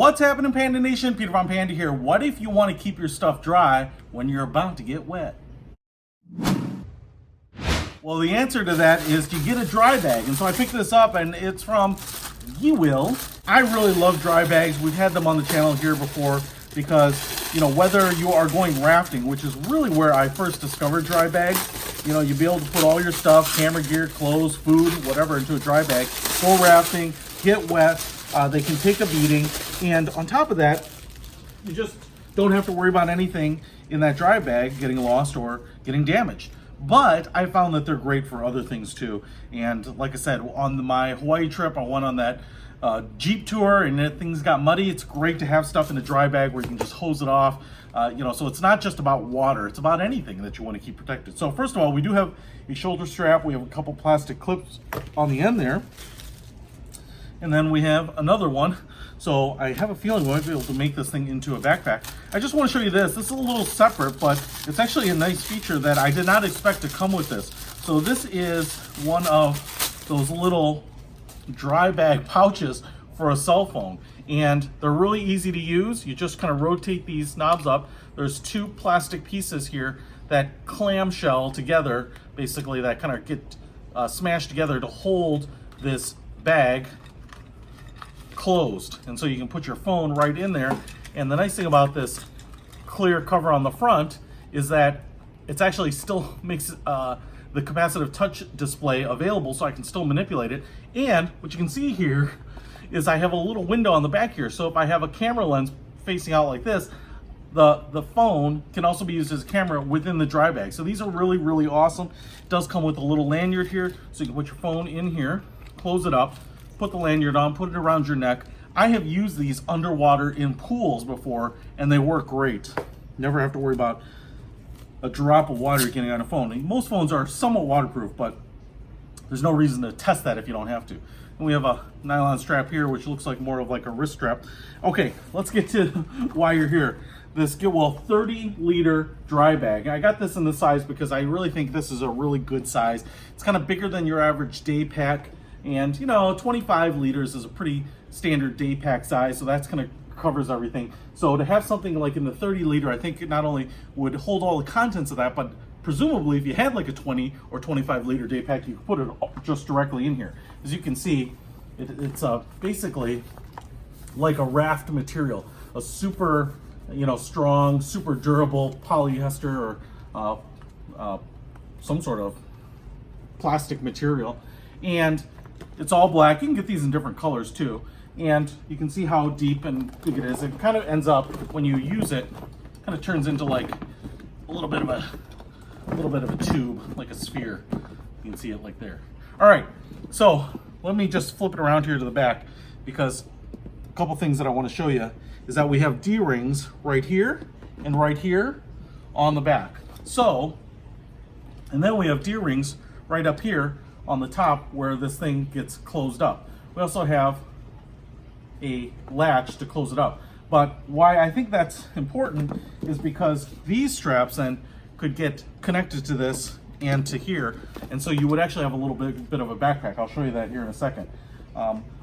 What's happening, Panda Nation? Peter Von Panda here. What if you want to keep your stuff dry when you're about to get wet? Well, the answer to that is you get a dry bag. And so I picked this up and it's from Giwil. I really love dry bags. We've had them on the channel here before because, you know, whether you are going rafting, which is really where I first discovered dry bags, you know, you'll be able to put all your stuff, camera gear, clothes, food, whatever, into a dry bag, go rafting, get wet. They can take a beating, and on top of that, you just don't have to worry about anything in that dry bag getting lost or getting damaged. But I found that they're great for other things too. And like I said, on my Hawaii trip, I went on that Jeep tour and things got muddy. It's great to have stuff in a dry bag where you can just hose it off. You know, so it's not just about water, it's about anything that you want to keep protected. So first of all, we do have a shoulder strap. We have a couple plastic clips on the end there. And then we have another one. So I have a feeling we might be able to make this thing into a backpack. I just want to show you this. This is a little separate, but it's actually a nice feature that I did not expect to come with this. So this is one of those little dry bag pouches for a cell phone. And they're really easy to use. You just kind of rotate these knobs up. There's two plastic pieces here that clamshell together, basically that kind of get smashed together to hold this bag closed. And so you can put your phone right in there. And the nice thing about this clear cover on the front is that it's actually still makes the capacitive touch display available, so I can still manipulate it. And what you can see here is I have a little window on the back here. So if I have a camera lens facing out like this, the phone can also be used as a camera within the dry bag. So these are really, really awesome. It does come with a little lanyard here, so you can put your phone in here, close it up, put the lanyard on, put it around your neck. I have used these underwater in pools before and they work great. Never have to worry about a drop of water getting on a phone. Most phones are somewhat waterproof, but there's no reason to test that if you don't have to. And we have a nylon strap here, which looks like more of like a wrist strap. Okay, let's get to why you're here. This Giwil 30-liter dry bag. I got this in the size because I really think this is a really good size. It's kind of bigger than your average day pack. And you know, 25 liters is a pretty standard day pack size, so that's kind of covers everything. So to have something like in the 30-liter, I think it not only would hold all the contents of that, but presumably if you had like a 20 or 25-liter day pack, you could put it just directly in here. As you can see, it's basically like a raft material, a super, you know, strong, super durable polyester or some sort of plastic material. And it's all black. You can get these in different colors too. And you can see how deep and big it is. It kind of ends up, when you use it, kind of turns into like a little bit of a tube, like a sphere. You can see it like there. All right, so let me just flip it around here to the back, because a couple things that I want to show you is that we have D-rings right here and right here on the back. So, and then we have D-rings right up here on the top where this thing gets closed up. We also have a latch to close it up. But why I think that's important is because these straps then could get connected to this and to here, and so you would actually have a little bit of a backpack. I'll show you that here in a second.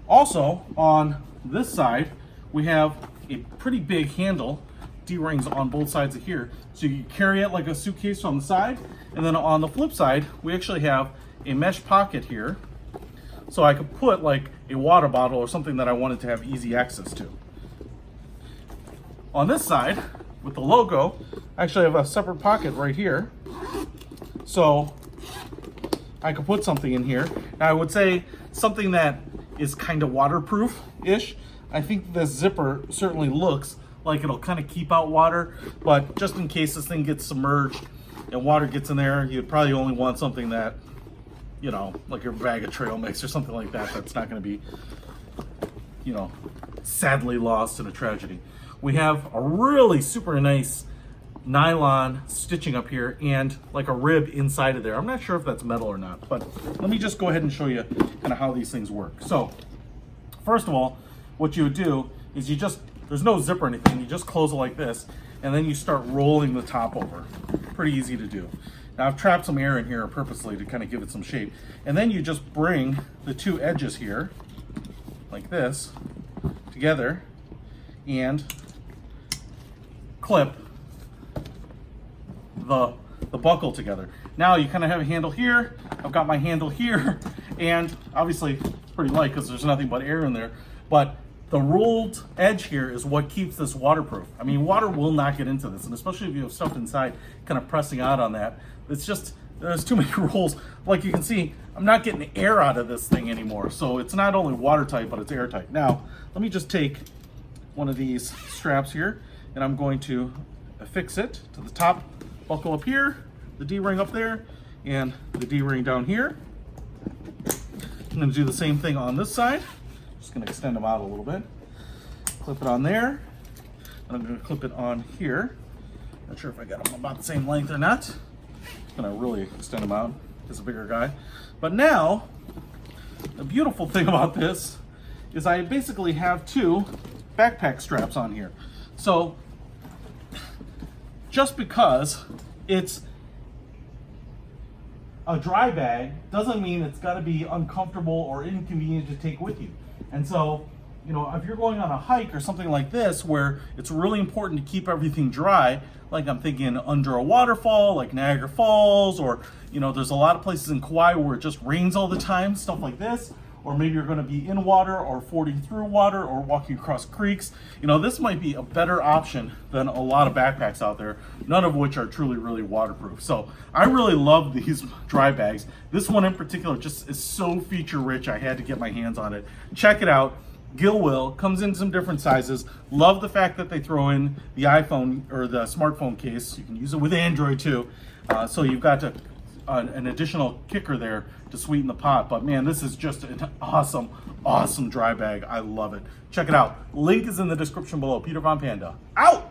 Also, on this side, we have a pretty big handle, D-rings on both sides of here, so you can carry it like a suitcase on the side. And then on the flip side, we actually have a mesh pocket here, so I could put like a water bottle or something that I wanted to have easy access to. On this side, with the logo, I actually have a separate pocket right here, so I could put something in here. Now I would say something that is kind of waterproof-ish. I think this zipper certainly looks like it'll kind of keep out water, but just in case this thing gets submerged and water gets in there, you'd probably only want something that, you know, like your bag of trail mix or something like that, that's not going to be, you know, sadly lost in a tragedy. We have a really super nice nylon stitching up here and like a rib inside of there. I'm not sure if that's metal or not, but let me just go ahead and show you kind of how these things work. So first of all, what you would do is you just, there's no zip or anything, you just close it like this, and then you start rolling the top over. Pretty easy to do. Now I've trapped some air in here purposely to kind of give it some shape. And then you just bring the two edges here, like this, together, and clip the buckle together. Now you kind of have a handle here, I've got my handle here, and obviously it's pretty light because there's nothing but air in there, but the ruled edge here is what keeps this waterproof. I mean, water will not get into this, and especially if you have stuff inside kind of pressing out on that, it's just, there's too many rules. Like you can see, I'm not getting air out of this thing anymore, so it's not only watertight, but it's airtight. Now, let me just take one of these straps here, and I'm going to affix it to the top buckle up here, the D-ring up there, and the D-ring down here. I'm gonna do the same thing on this side. Just gonna extend them out a little bit. Clip it on there, and I'm gonna clip it on here. Not sure if I got them about the same length or not. I'm gonna really extend them out. It's a bigger guy. But now, the beautiful thing about this is I basically have two backpack straps on here. So, just because it's a dry bag doesn't mean it's got to be uncomfortable or inconvenient to take with you. And so, you know, if you're going on a hike or something like this where it's really important to keep everything dry, like I'm thinking under a waterfall, like Niagara Falls, or, you know, there's a lot of places in Kauai where it just rains all the time, stuff like this, or maybe you're going to be in water or fording through water or walking across creeks. You know, this might be a better option than a lot of backpacks out there, none of which are truly, really waterproof. So I really love these dry bags. This one in particular just is so feature rich, I had to get my hands on it. Check it out. Giwil comes in some different sizes. Love the fact that they throw in the iPhone or the smartphone case. You can use it with Android too. So you've got an additional kicker there to sweeten the pot. But man, this is just an awesome, awesome dry bag. I love it. Check it out. Link is in the description below. Peter Von Panda, out!